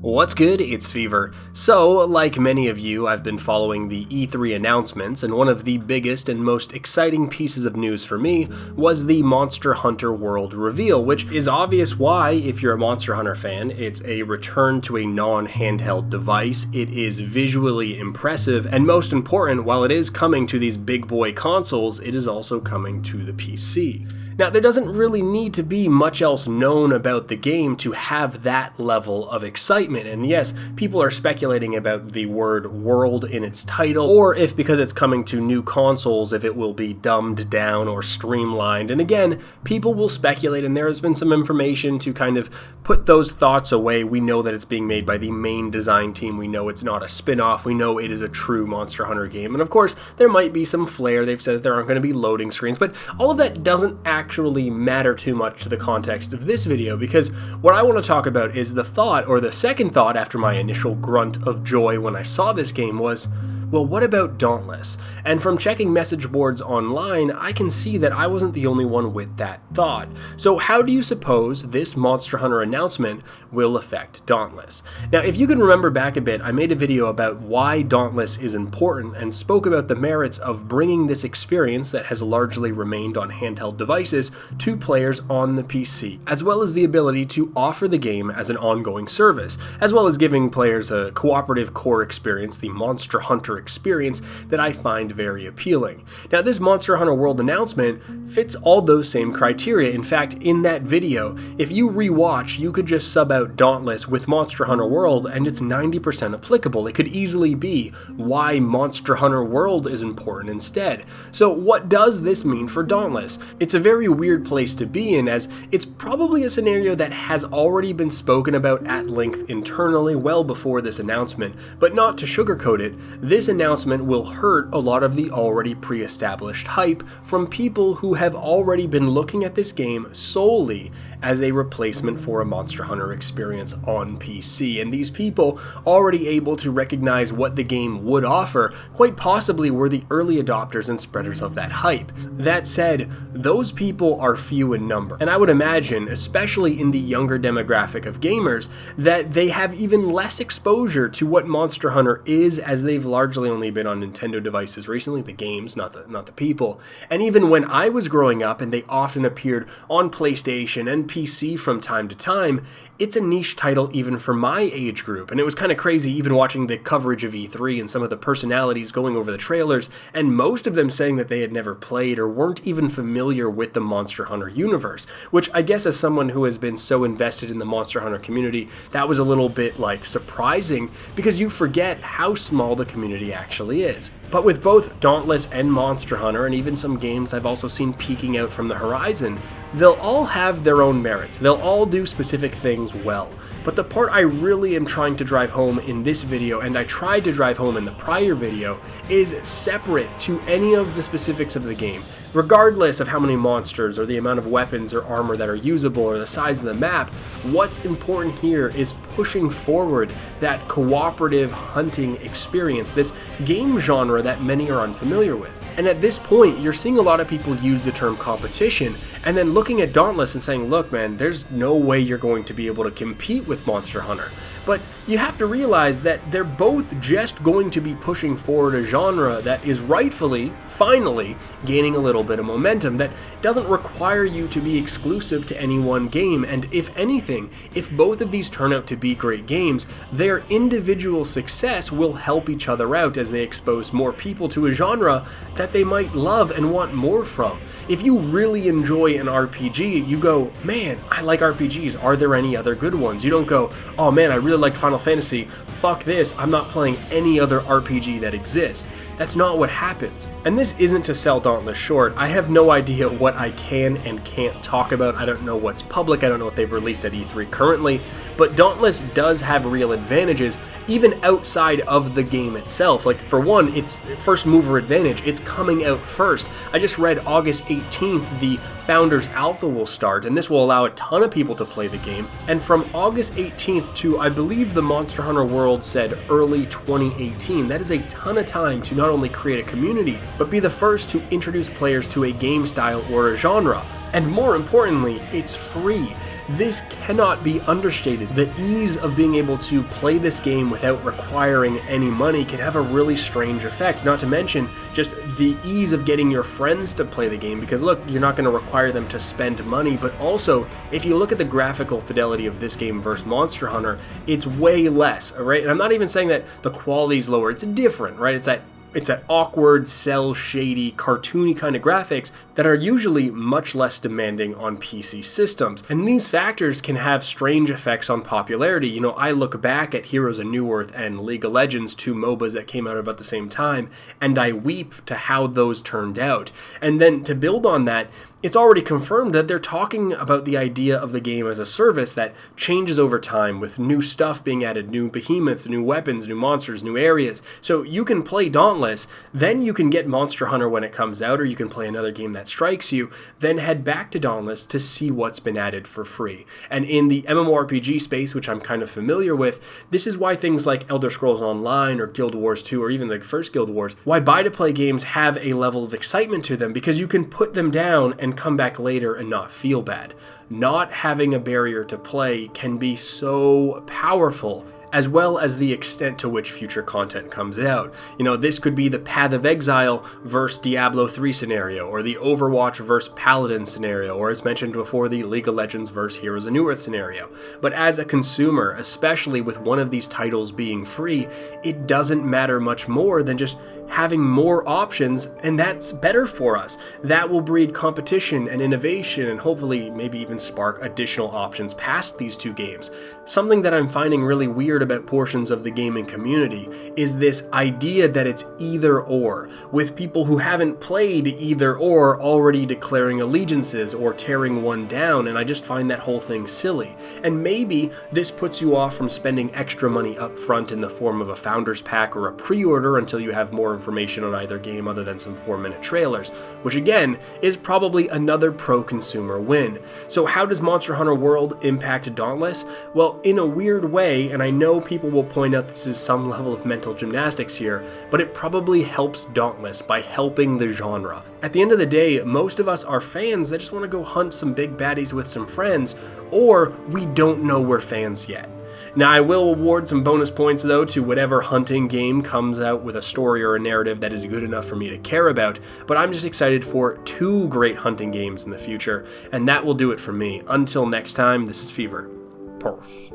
What's good? It's Fevir. So, like many of you, I've been following the E3 announcements, and one of the biggest and most exciting pieces of news for me was the Monster Hunter World reveal, which is obvious why, if you're a Monster Hunter fan, it's a return to a non-handheld device, it is visually impressive, and most important, while it is coming to these big boy consoles, it is also coming to the PC. Now, there doesn't really need to be much else known about the game to have that level of excitement, and yes, people are speculating about the word world in its title, or if because it's coming to new consoles, if it will be dumbed down or streamlined, and again, people will speculate, and there has been some information to kind of put those thoughts away. We know that it's being made by the main design team, we know it's not a spin-off, we know it is a true Monster Hunter game, and of course, there might be some flair. They've said that there aren't going to be loading screens, but all of that doesn't actually matter too much to the context of this video, because what I want to talk about is the thought, or the second thought after my initial grunt of joy when I saw this game was, well, what about Dauntless? And from checking message boards online, I can see that I wasn't the only one with that thought. So how do you suppose this Monster Hunter announcement will affect Dauntless? Now, if you can remember back a bit, I made a video about why Dauntless is important and spoke about the merits of bringing this experience that has largely remained on handheld devices to players on the PC, as well as the ability to offer the game as an ongoing service, as well as giving players a cooperative core experience, the Monster Hunter experience, that I find very appealing. Now, this Monster Hunter World announcement fits all those same criteria. In fact, in that video, if you rewatch, you could just sub out Dauntless with Monster Hunter World and it's 90% applicable. It could easily be why Monster Hunter World is important instead. So what does this mean for Dauntless? It's a very weird place to be in, as it's probably a scenario that has already been spoken about at length internally well before this announcement, but not to sugarcoat it, this announcement will hurt a lot of the already pre-established hype from people who have already been looking at this game solely as a replacement for a Monster Hunter experience on PC, and these people already able to recognize what the game would offer quite possibly were the early adopters and spreaders of that hype. That said, those people are few in number, and I would imagine, especially in the younger demographic of gamers, that they have even less exposure to what Monster Hunter is, as they've largely only been on Nintendo devices recently, the games, not the people. And even when I was growing up, and they often appeared on PlayStation and PC from time to time, it's a niche title even for my age group. And it was kind of crazy even watching the coverage of E3 and some of the personalities going over the trailers, and most of them saying that they had never played or weren't even familiar with the Monster Hunter universe, which I guess as someone who has been so invested in the Monster Hunter community, that was a little bit like surprising, because you forget how small the community actually is. But with both Dauntless and Monster Hunter, and even some games I've also seen peeking out from the horizon, they'll all have their own merits. They'll all do specific things well. But the part I really am trying to drive home in this video, and I tried to drive home in the prior video, is separate to any of the specifics of the game. Regardless of how many monsters or the amount of weapons or armor that are usable or the size of the map, what's important here is pushing forward that cooperative hunting experience, this game genre that many are unfamiliar with. And at this point, you're seeing a lot of people use the term competition, and then looking at Dauntless and saying, look man, there's no way you're going to be able to compete with Monster Hunter. But you have to realize that they're both just going to be pushing forward a genre that is rightfully, finally, gaining a little bit of momentum that doesn't require you to be exclusive to any one game. And if anything, if both of these turn out to be great games, their individual success will help each other out as they expose more people to a genre that they might love and want more from. If you really enjoy an RPG, you go, man, I like RPGs, are there any other good ones? You don't go, oh man, I really liked Final Fantasy, fuck this, I'm not playing any other RPG that exists. That's not what happens. And this isn't to sell Dauntless short. I have no idea what I can and can't talk about. I don't know what's public. I don't know what they've released at E3 currently. But Dauntless does have real advantages, even outside of the game itself. Like, for one, it's first mover advantage. It's coming out first. I just read August 18th, the Founders Alpha will start, and this will allow a ton of people to play the game. And from August 18th to, I believe the Monster Hunter World said early 2018, that is a ton of time to not only create a community, but be the first to introduce players to a game style or a genre. And more importantly, it's free. this cannot be understated. The ease of being able to play this game without requiring any money can have a really strange effect, not to mention just the ease of getting your friends to play the game, because look, you're not going to require them to spend money, but also, if you look at the graphical fidelity of this game versus Monster Hunter, it's way less, alright? And I'm not even saying that the quality's lower, it's different, right? It's that awkward, cel-shady, cartoony kind of graphics that are usually much less demanding on PC systems. And these factors can have strange effects on popularity. You know, I look back at Heroes of Newerth and League of Legends, 2 MOBAs that came out about the same time, and I weep to how those turned out. And then to build on that, it's already confirmed that they're talking about the idea of the game as a service that changes over time, with new stuff being added, new behemoths, new weapons, new monsters, new areas. So you can play Dauntless, then you can get Monster Hunter when it comes out, or you can play another game that strikes you, then head back to Dauntless to see what's been added for free. And in the MMORPG space, which I'm kind of familiar with, this is why things like Elder Scrolls Online or Guild Wars 2 or even the first Guild Wars, why buy-to-play games have a level of excitement to them, because you can put them down and come back later and not feel bad. Not having a barrier to play can be so powerful, as well as the extent to which future content comes out. You know, this could be the Path of Exile versus Diablo 3 scenario, or the Overwatch versus Paladin scenario, or as mentioned before, the League of Legends versus Heroes of Newerth scenario. But as a consumer, especially with one of these titles being free, it doesn't matter much more than just having more options, and that's better for us. That will breed competition and innovation, and hopefully maybe even spark additional options past these two games. Something that I'm finding really weird about portions of the gaming community is this idea that it's either or, with people who haven't played either or already declaring allegiances or tearing one down, and I just find that whole thing silly. And maybe this puts you off from spending extra money up front in the form of a founder's pack or a pre-order until you have more information on either game other than some 4-minute trailers, which again is probably another pro-consumer win. So how does Monster Hunter World impact Dauntless? Well, in a weird way, and I know people will point out this is some level of mental gymnastics here, but it probably helps Dauntless by helping the genre. At the end of the day, most of us are fans that just want to go hunt some big baddies with some friends, or we don't know we're fans yet. Now, I will award some bonus points, though, to whatever hunting game comes out with a story or a narrative that is good enough for me to care about, but I'm just excited for 2 great hunting games in the future, and that will do it for me. Until next time, this is Fevir. Peace.